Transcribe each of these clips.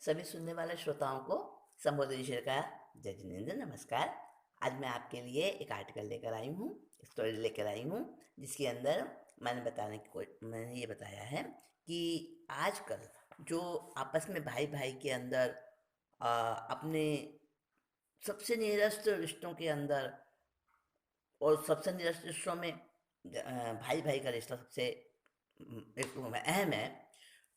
सभी सुनने वाले श्रोताओं को संबोधन का जय जिनेन्द्र नमस्कार। आज मैं आपके लिए एक आर्टिकल लेकर आई हूँ, स्टोरी लेकर आई हूँ, जिसके अंदर मैंने ये बताया है कि आजकल जो आपस में भाई भाई के अंदर अपने सबसे नियरेस्ट रिश्तों के अंदर और सबसे नियरेस्ट रिश्तों में भाई भाई का रिश्ता सबसे एक अहम है।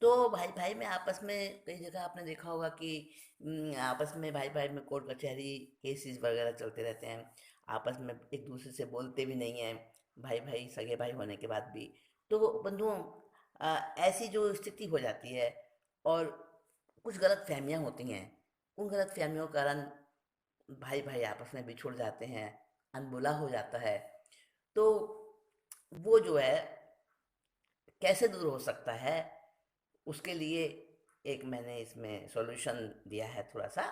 तो भाई भाई में आपस में कई जगह आपने देखा होगा कि आपस में भाई भाई में कोर्ट कचहरी केसेस वगैरह चलते रहते हैं। आपस में एक दूसरे से बोलते भी नहीं हैं, भाई भाई सगे भाई होने के बाद भी। तो बंधुओं, ऐसी जो स्थिति हो जाती है और कुछ गलत फहमियाँ होती हैं, उन गलत फहमियों के कारण भाई भाई आपस में बिछुड़ जाते हैं, अनबुला हो जाता है। तो वो जो है कैसे दूर हो सकता है, उसके लिए एक मैंने इसमें सॉल्यूशन दिया है थोड़ा सा।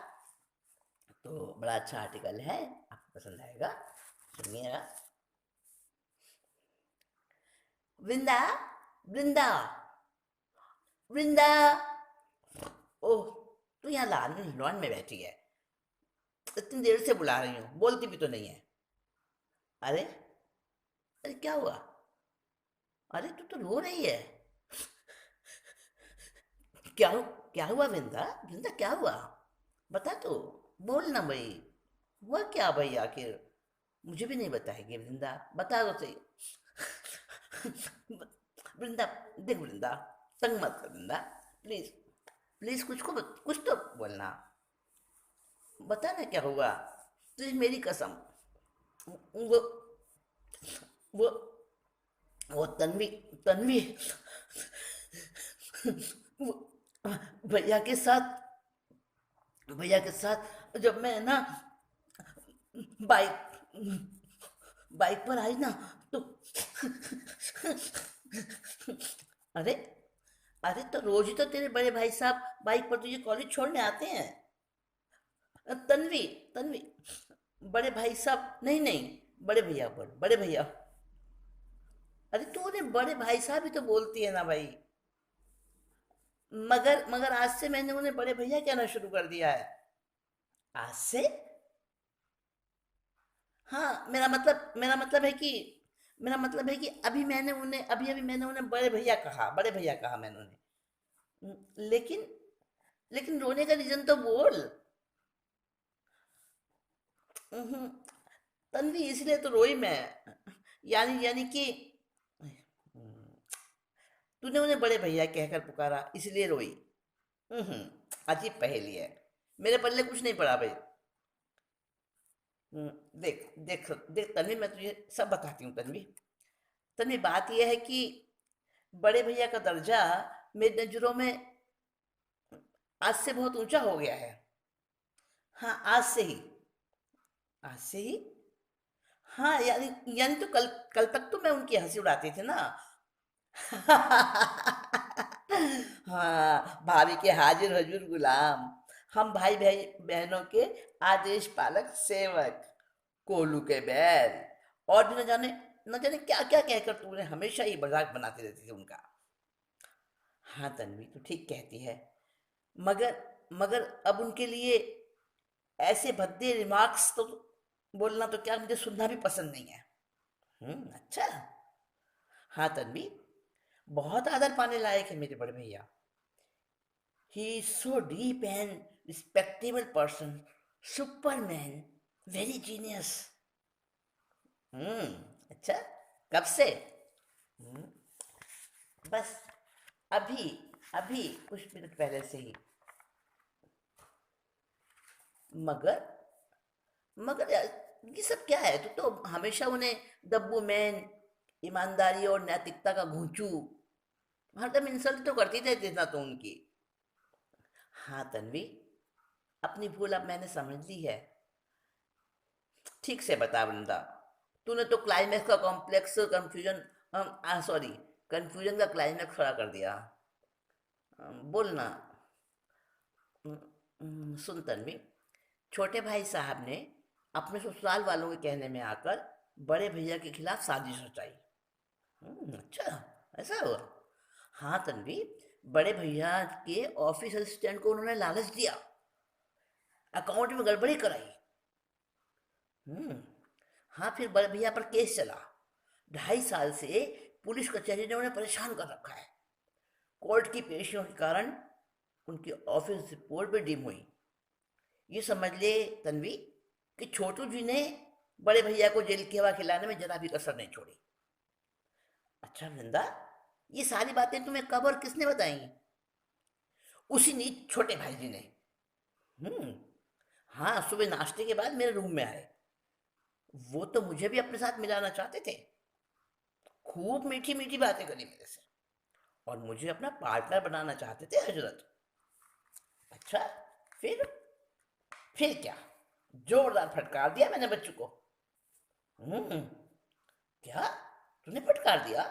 तो बड़ा अच्छा आर्टिकल है, आपको पसंद आएगा, सुनिएगा। वृंदा, वृंदा, वृंदा। ओह, तू यहाँ लान लॉन में बैठी है, इतनी देर से बुला रही हूँ, बोलती भी तो नहीं है। अरे, अरे क्या हुआ? अरे तू तो रो रही है। क्या हो, क्या हुआ वृंदा? वृंदा क्या हुआ? बता तो, बोल ना भाई। हुआ क्या भाई आखिर? मुझे भी नहीं बताएगी वृंदा, बता दो सही। वृंदा, देख वृंदा, तंग मत कर वृंदा, प्लीज। प्लीज कुछ तो बोलना, बता ना क्या हुआ। तुझे मेरी कसम, वो वो वो तन्वी, तन्वी, वो भैया के साथ, भैया के साथ जब मैं ना बाइक बाइक पर आई ना, तो अरे, अरे तो रोज ही तो तेरे बड़े भाई साहब बाइक पर तुझे कॉलेज छोड़ने आते हैं। तन्वी, तन्वी, बड़े भाई साहब नहीं नहीं, बड़े भैया पर, बड़े भैया। अरे तू उन्हें बड़े भाई साहब ही तो बोलती है ना भाई। मगर मगर आज से मैंने उन्हें बड़े भैया कहना शुरू कर दिया है। आज से? हाँ, मेरा मतलब है कि अभी अभी मैंने उन्हें बड़े भैया कहा, बड़े भैया कहा मैंने उन्हें। लेकिन लेकिन रोने का रीजन तो बोल। उहुं, तन्वी इसलिए तो रोई मैं, यानी कि तूने उन्हें बड़े भैया कहकर पुकारा इसलिए रोई। उहुं, अजीब पहेली है, मेरे पल्ले कुछ नहीं पड़ा भाई। देख देख देख तन्वी, मैं तुझे सब बताती हूँ तन्वी। तन्वी, बात यह है कि बड़े भैया का दर्जा मेरी नजरों में आज से बहुत ऊंचा हो गया है। हाँ, आज से ही, आज से ही। हाँ, यानी यानी तो कल कल तक तो मैं उनकी हंसी उड़ाती थी ना। हाँ, भाभी के हाजिर हजूर गुलाम, हम भाई भाई बहनों के आदेश पालक सेवक, कोलू के बैल, और भी न जाने क्या क्या कहकर तूने हमेशा ही मजाक बनाती रहती थी उनका। हाँ तन्वी, तू ठीक कहती है, मगर मगर अब उनके लिए ऐसे भद्दे रिमार्क्स तो बोलना तो क्या, मुझे सुनना भी पसंद नहीं है। अच्छा। हाँ तन्वी, बहुत आदर पाने लायक है मेरे बड़े भैया। He is so deep and respectable person, Superman, very genius. अच्छा, कब से? हम्म, बस अभी, अभी कुछ मिनट पहले से ही। मगर मगर यार, ये सब क्या है? तू तो हमेशा उन्हें दब्बू मैन, ईमानदारी और नैतिकता का घूंचू, हरदम इंसल्ट तो करती रहती ना तो उनकी। हाँ तन्वी, अपनी भूल अब मैंने समझ ली है। ठीक से बता वृंदा, तूने तो क्लाइमैक्स का कॉम्प्लेक्स कंफ्यूजन, सॉरी, कंफ्यूजन का क्लाइमैक्स खड़ा कर दिया। बोलना। सुन तन्वी, छोटे भाई साहब ने अपने ससुराल वालों के कहने में आकर बड़े भैया के खिलाफ साजिश रचाई। अच्छा, ऐसा हुआ? हाँ तन्वी, बड़े भैया के ऑफिस असिस्टेंट को उन्होंने लालच दिया, अकाउंट में गड़बड़ी कराई। हम्म। हाँ, फिर बड़े भैया पर केस चला। 2.5 साल से पुलिस कचहरी ने उन्हें परेशान कर रखा है। कोर्ट की पेशियों के कारण उनकी ऑफिस रिपोर्ट भी डिम हुई। ये समझ ले तन्वी कि छोटू जी ने बड़े भैया को जेल की हवा खिलाने में जरा भी कसर नहीं छोड़ी। अच्छा वृंदा, ये सारी बातें तुम्हें कब और किसने बताई? उसी नीच छोटे भाई जी ने। हम्म। हाँ, सुबह नाश्ते के बाद मेरे रूम में आए। वो तो मुझे भी अपने साथ मिलाना चाहते थे। खूब मीठी मीठी बातें करी मेरे से और मुझे अपना पार्टनर बनाना चाहते थे हजरत। अच्छा, फिर फिर क्या? जोरदार फटकार दिया मैंने बच्चों को। हम्म। क्या? तूने फटकार दिया?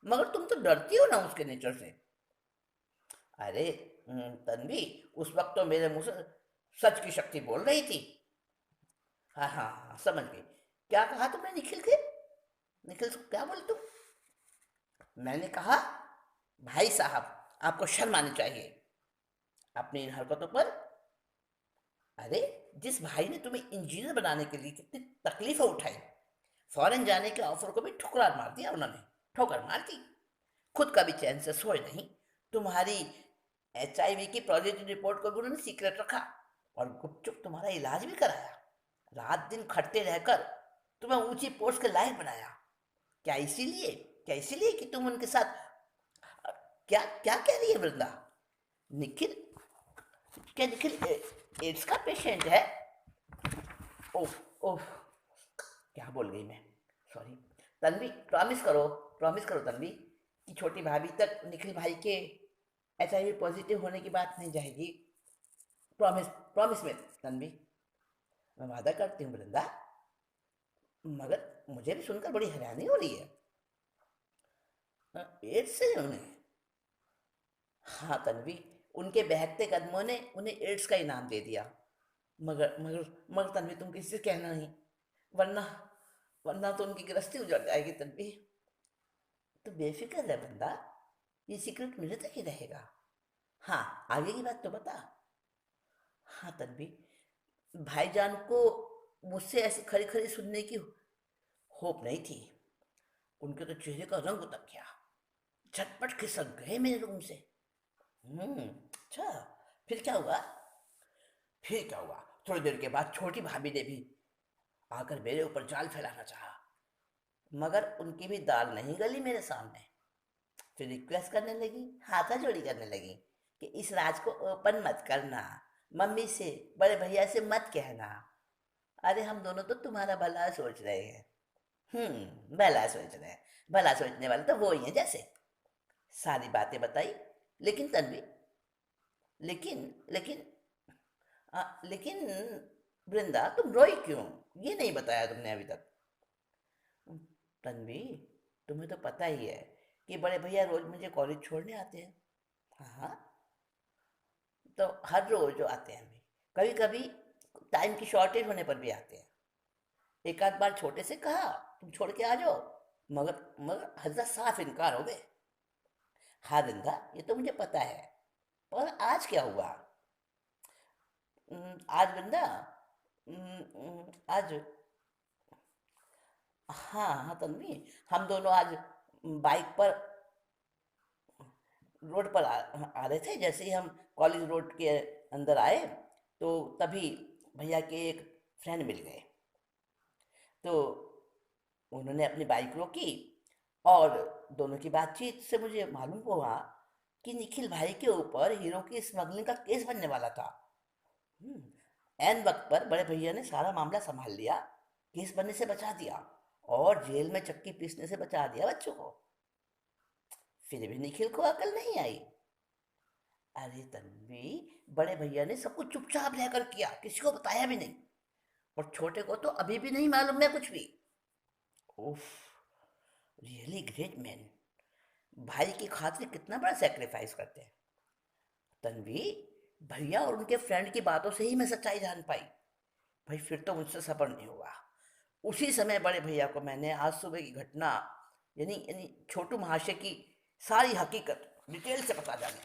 मगर तुम तो डरती हो ना उसके नेचर से। अरे तन्वी, उस वक्त तो मेरे मुंह से सच की शक्ति बोल रही थी। हाँ हाँ हाँ, समझ गई। क्या कहा तुमने निखिल के? निखिल से क्या बोले तुम? मैंने कहा, भाई साहब, आपको शर्म आनी चाहिए अपनी इन हरकतों पर। अरे, जिस भाई ने तुम्हें इंजीनियर बनाने के लिए कितनी तकलीफें उठाई, फॉरेन जाने के ऑफर को भी ठुकरार मार दिया उन्होंने। ठोकर मार दी। खुद का भी चैन से सोए नहीं। तुम्हारी HIV की पॉजिटिव रिपोर्ट को भी उन्होंने सीक्रेट रखा और गुपचुप तुम्हारा इलाज भी कराया। रात दिन खटते रहकर तुम्हें ऊंची पोस्ट के लायक बनाया। क्या इसीलिए क्या इसीलिए कि तुम उनके साथ? क्या क्या कह रही है वृंदा? निखिल? क्या निखिल एड्स का पेशेंट है? ओह ओह, क्या बोल गई मैं? सॉरी। तन्वी, प्रॉमिस करो तन्वी कि छोटी भाभी तक निखिल भाई के HIV पॉजिटिव होने की बात नहीं जाएगी। प्रॉमिस, प्रॉमिस में तन्वी। मैं वादा करती हूँ वृंदा। मगर मुझे भी सुनकर बड़ी हैरानी हो रही है। एड्स से उन्हें? हाँ तन्वी, उनके बहकते कदमों ने उन्हें एड्स का इनाम दे दिया। मगर मगर मगर तन्वी, तुम किसी से कहना नहीं, वरना वरना तो उनकी गृहस्थी उजड़ जाएगी तन्वी। तो बेफिक्र है बंदा, ये सीक्रेट मेरे तक ही रहेगा। हाँ, आगे की बात तो बता। हाँ तन्वी, भाईजान को मुझसे ऐसी खरी खरी सुनने की होप नहीं थी। उनके तो चेहरे का रंग उतर गया। झटपट खिसक गए मेरे रूम से। अच्छा, फिर क्या हुआ? फिर क्या हुआ, थोड़ी देर के बाद छोटी भाभी ने भी आकर मेरे ऊपर जाल फैलाना चाहा। मगर उनकी भी दाल नहीं गली मेरे सामने। फिर रिक्वेस्ट करने लगी, हाथा जोड़ी करने लगी कि इस राज को ओपन मत करना, मम्मी से, बड़े भैया से मत कहना। अरे, हम दोनों तो तुम्हारा भला सोच रहे हैं। भला सोच रहे हैं। भला सोचने वाले तो वो ही हैं जैसे। सारी बातें बताई। लेकिन तन्वी, लेकिन लेकिन लेकिन वृंदा, तुम रोई क्यों? ये नहीं बताया तुमने अभी तक। तन्वी, तुम्हें तो पता ही है कि बड़े भैया रोज मुझे कॉलेज छोड़ने आते हैं। हाँ, तो हर रोज जो आते हैं, कभी कभी टाइम की शॉर्टेज होने पर भी आते हैं। एक आध बार छोटे से कहा, तुम छोड़ के आ जाओ, मगर मगर हजरत साफ इनकार हो गए। हाँ वृंदा, ये तो मुझे पता है। पर आज क्या हुआ? आज वृंदा, आज, हाँ हाँ तन्वी, हम दोनों आज बाइक पर रोड पर आ रहे थे। जैसे ही हम कॉलेज रोड के अंदर आए तो तभी भैया के एक फ्रेंड मिल गए। तो उन्होंने अपनी बाइक रोकी और दोनों की बातचीत से मुझे मालूम हुआ कि निखिल भाई के ऊपर हीरो की स्मगलिंग का केस बनने वाला था। हम्म, ऐन वक्त पर बड़े भैया ने सारा मामला संभाल लिया, केस बनने से बचा दिया और जेल में चक्की पीसने से बचा दिया बच्चों को। फिर भी निखिल को अकल नहीं आई। अरे तन्वी, बड़े भैया ने सब कुछ चुपचाप रहकर किया, किसी को बताया भी नहीं। और छोटे को तो अभी भी नहीं मालूम है कुछ भी। उफ, रियली ग्रेट मैन। भाई की खातिर कितना बड़ा सेक्रीफाइस करते हैं। तन्वी, भैया और उनके फ्रेंड की बातों से ही मैं सच्चाई जान पाई। भाई, फिर तो मुझसे सब्र नहीं हुआ। उसी समय बड़े भैया को मैंने आज सुबह की घटना, यानी यानी छोटू महाशय की सारी हकीकत डिटेल से बता जाना।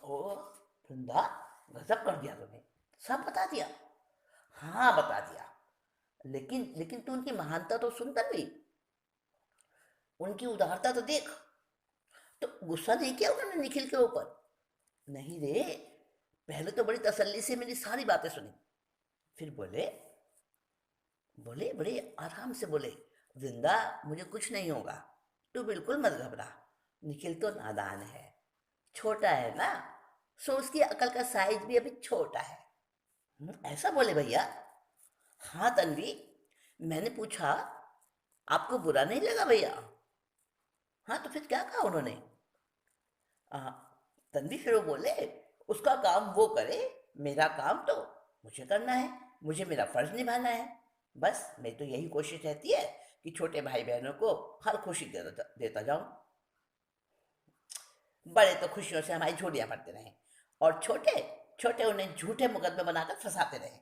ओ वृंदा, गजब कर दिया तूने, सब बता दिया। हाँ बता दिया, लेकिन लेकिन तू उनकी महानता तो सुन तन्वी, उनकी उदारता तो देख। तो गुस्सा नहीं किया उन्होंने निखिल के ऊपर? नहीं रे, पहले तो बड़ी तसल्ली से मेरी सारी बातें सुनी, फिर बोले, बड़े आराम से बोले, वृंदा मुझे कुछ नहीं होगा, तू बिल्कुल मत घबरा, निखिल तो नादान है, छोटा है ना, सो उसकी अकल का साइज भी अभी छोटा है। ऐसा बोले भैया? हाँ तन्वी, मैंने पूछा आपको बुरा नहीं लगा भैया? हाँ तो फिर क्या कहा उन्होंने? आ, तन्वी फिर वो बोले, उसका काम वो करे, मेरा काम तो मुझे करना है, मुझे मेरा फर्ज निभाना है। बस मेरी तो यही कोशिश रहती है कि छोटे भाई बहनों को हर खुशी देता जाऊं। बड़े तो खुशियों से हमारी झोलियां भरते रहे, और छोटे छोटे उन्हें झूठे मुकदमे बनाकर फंसाते रहे।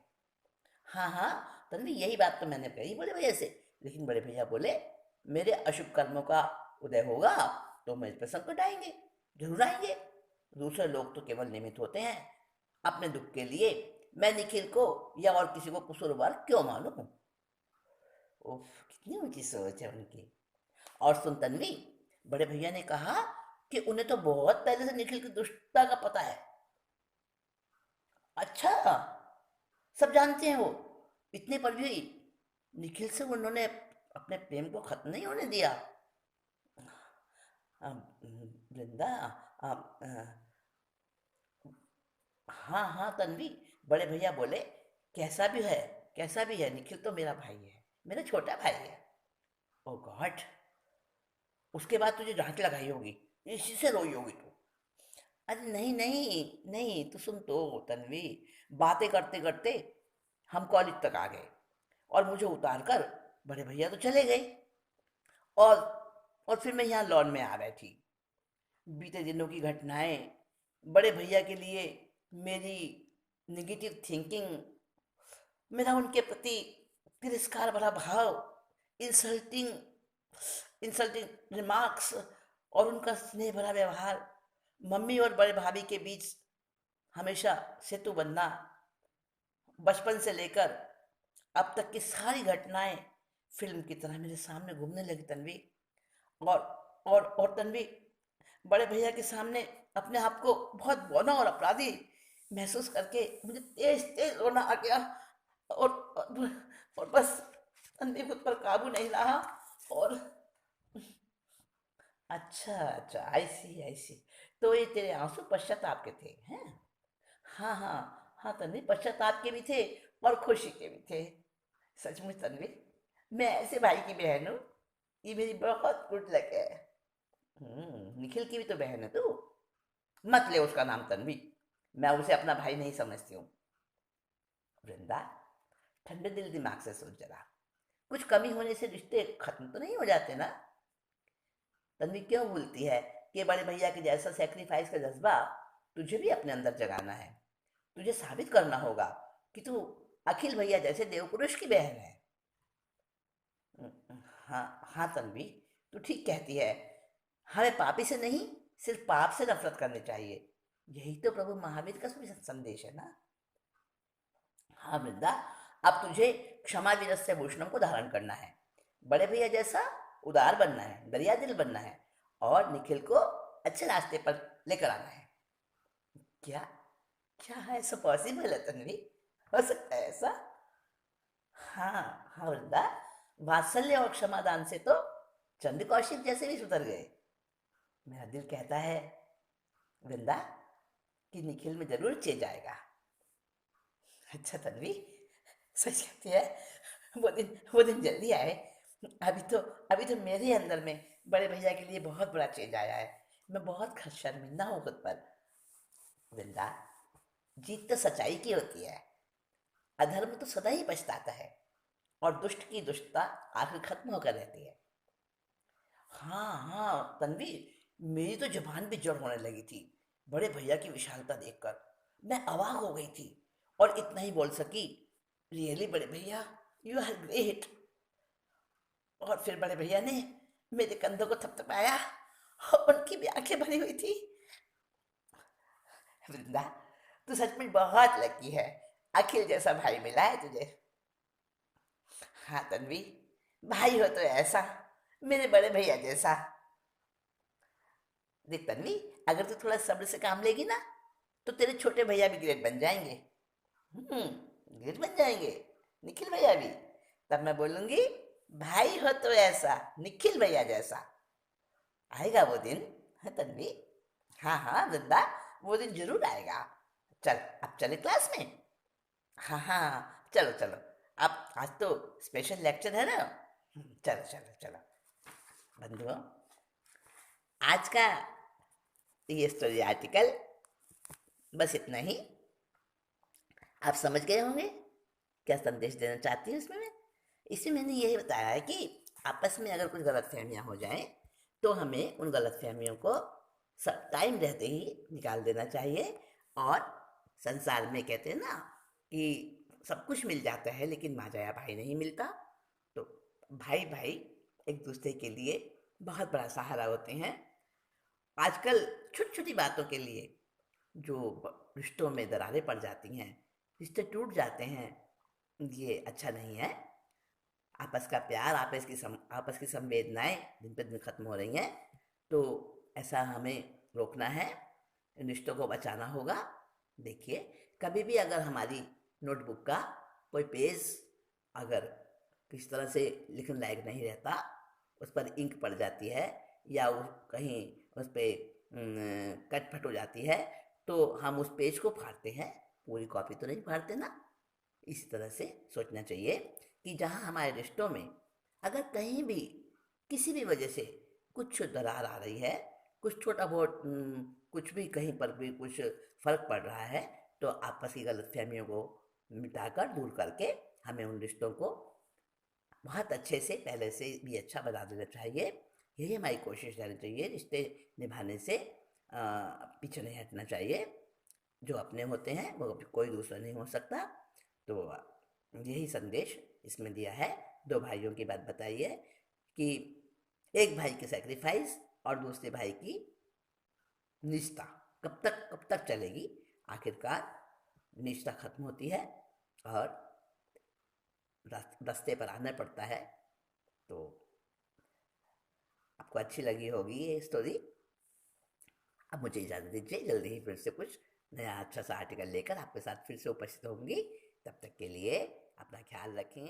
हाँ हाँ तन्वी, यही बात तो मैंने कही बड़े भैया से, लेकिन बड़े भैया बोले, मेरे अशुभ कर्मों का उदय होगा तो मेरे पर संकट आएंगे, जरूर आएंगे। दूसरे लोग तो केवल निमित्त होते हैं, अपने दुख के लिए मैं निखिल को या और किसी को कसूरवार क्यों मानूं? उफ, कितनी ऊंची सोच है उनकी। और सुन तन्वी, बड़े भैया ने कहा कि उन्हें तो बहुत पहले से निखिल की दुष्टता का पता है। अच्छा, सब जानते हैं वो, इतने पर भी निखिल से उन्होंने अपने प्रेम को खत्म नहीं होने दिया? वृंदा, हाँ हाँ तन्वी, बड़े भैया बोले, कैसा भी है, कैसा भी है, निखिल तो मेरा भाई है, मेरा छोटा भाई है। ओ गॉड, उसके बाद तुझे डांट लगाई होगी, इसी से रोई होगी तू। अरे नहीं नहीं नहीं, तू सुन तो तन्वी, बातें करते करते हम कॉलेज तक आ गए, और मुझे उतार कर बड़े भैया तो चले गए, और और फिर मैं यहाँ लॉन में आ बैठी। बीते दिनों की घटनाएं, बड़े भैया के लिए मेरी निगेटिव थिंकिंग, मेरा उनके प्रति तिरस्कार भरा भाव, इंसल्टिंग इंसल्टिंग रिमार्क्स, और उनका स्नेह भरा व्यवहार, मम्मी और बड़े भाभी के बीच हमेशा सेतु बनना, बचपन से लेकर अब तक की सारी घटनाएं फिल्म की तरह मेरे सामने घूमने लगी तन्वी। और और तन्वी, बड़े भैया के सामने अपने आप को बहुत बौना और अपराधी महसूस करके मुझे तेज तेज रोना आ गया, और और बस तन्वी खुद पर काबू नहीं रहा। और अच्छा अच्छा, आई सी, तो ये तेरे आंसू पश्चाताप के थे हैं? हाँ हाँ हाँ तन्वी, पश्चाताप के भी थे और खुशी के भी थे। सचमुच तन्वी, मैं ऐसे भाई की बहन हूँ, ये मेरी बहुत गुड लक है। निखिल की भी तो बहन है तू, मत ले उसका नाम तन्वी, मैं उसे अपना भाई नहीं समझती हूँ। वृंदा, ठंडे दिल दिमाग से सोच जरा, कुछ कमी होने से रिश्ते खत्म तो नहीं हो जाते ना? तन्वी क्यों भूलती है कि बड़े भैया के जैसा सेक्रीफाइस का जज्बा तुझे भी अपने अंदर जगाना है। तुझे साबित करना होगा कि तू अखिल भैया जैसे देवपुरुष की बहन है। हाँ हाँ तन्वी, तू ठीक कहती है, हमें पापी से नहीं, सिर्फ पाप से नफरत करनी चाहिए। यही तो प्रभु महावीर का भी संदेश है ना? हाँ वृंदा, अब तुझे क्षमा वीरस्य भूषणम को धारण करना है, बड़े भैया जैसा उदार बनना है, दरिया दिल बनना है, और निखिल को अच्छे रास्ते पर लेकर आना है। क्या, क्या है ऐसा पॉसिबल है तन्वी? हो सकता है ऐसा? हाँ हाँ वृंदा, वात्सल्य और क्षमादान से तो चंद्र कौशिक जैसे भी सुधर गए। मेरा दिल कहता है वृंदा कि निखिल में जरूर चेंज आएगा। अच्छा तन्वी, सच कहती है, वो दिन जल्दी आए। अभी तो अभी तो मेरे अंदर में बड़े भैया के लिए बहुत बड़ा चेंज आया है, मैं बहुत शर्मिंदा हूँ खुद पर। वृंदा, जीत तो सच्चाई की होती है, अधर्म तो सदा ही पछताता है, और दुष्ट की दुष्टता आखिर खत्म होकर रहती है। हाँ हाँ तन्वी, मेरी तो जुबान भी जड़ होने लगी थी बड़े भैया की विशालता देखकर, मैं अवाक हो गई थी, और इतना ही बोल सकी, रियली बड़े भैया, यू आर ग्रेट। और फिर बड़े भैया ने मेरे कंधों को थपथपाया, और उनकी भी आंखें भरी हुई थी। वृंदा, तू सच में बहुत लकी है, अखिल जैसा भाई मिला है तुझे। हाँ तन्वी, भाई हो तो ऐसा, मेरे बड़े भैया जैसा। देख तन्वी, अगर तू थोड़ा सब्र से काम लेगी ना, तो तेरे छोटे भैया भी ग्रेट बन जाएंगे। ग्रेट बन जाएंगे, निखिल भैया भी। तब मैं बोलूंगी, भाई हो तो ऐसा, निखिल भैया जैसा। आएगा वो दिन। है तन्वी। हाँ हाँ वृंदा, वो दिन जरूर आएगा। चल, अब चले क्लास में। हाँ हाँ, चलो चलो। अब आज तो स्पेशल लेक्चर है ना। चलो चलो चलो। बंधुओं, आज का ये स्टोरी आर्टिकल बस इतना ही। आप समझ गए होंगे क्या संदेश देना चाहती हूँ इसमें मैं। इसमें मैंने यही बताया है कि आपस में अगर कुछ गलत फहमियाँ हो जाएं, तो हमें उन गलत फहमियों को सब टाइम रहते ही निकाल देना चाहिए। और संसार में कहते हैं ना कि सब कुछ मिल जाता है लेकिन माँ जाया भाई नहीं मिलता। तो भाई भाई एक दूसरे के लिए बहुत बड़ा सहारा होते हैं। आजकल छोटी छोटी बातों के लिए जो रिश्तों में दरारें पड़ जाती हैं, रिश्ते टूट जाते हैं, ये अच्छा नहीं है। आपस का प्यार, आपस की संवेदनाएं दिन पे दिन खत्म हो रही हैं। तो ऐसा हमें रोकना है, इन रिश्तों को बचाना होगा। देखिए, कभी भी अगर हमारी नोटबुक का कोई पेज अगर किसी तरह से लिखने लायक नहीं रहता, उस पर इंक पड़ जाती है, या वो कहीं उस पर कट फट हो जाती है, तो हम उस पेज को फाड़ते हैं, पूरी कॉपी तो नहीं फाड़ते ना। इसी तरह से सोचना चाहिए कि जहाँ हमारे रिश्तों में अगर कहीं भी किसी भी वजह से कुछ दरार आ रही है, कुछ छोटा बहुत कुछ भी कहीं पर भी कुछ फर्क पड़ रहा है, तो आपस की गलतफहमियों को मिटाकर दूर करके हमें उन रिश्तों को बहुत अच्छे से पहले से भी अच्छा बना देना चाहिए। यही हमारी कोशिश रहनी चाहिए। रिश्ते निभाने से पीछे नहीं हटना चाहिए। जो अपने होते हैं वो कोई दूसरा नहीं हो सकता। तो यही संदेश इसमें दिया है। दो भाइयों की बात बताई है कि एक भाई की सैक्रिफाइस और दूसरे भाई की निष्ठा कब तक चलेगी। आखिरकार निष्ठा खत्म होती है और रास्ते पर आना पड़ता है। तो आपको अच्छी लगी होगी ये स्टोरी। अब मुझे इजाज़त दीजिए, जल्दी ही फिर से कुछ नया अच्छा सा आर्टिकल लेकर आपके साथ फिर से उपस्थित होंगी। तब तक के लिए अपना ख्याल रखें।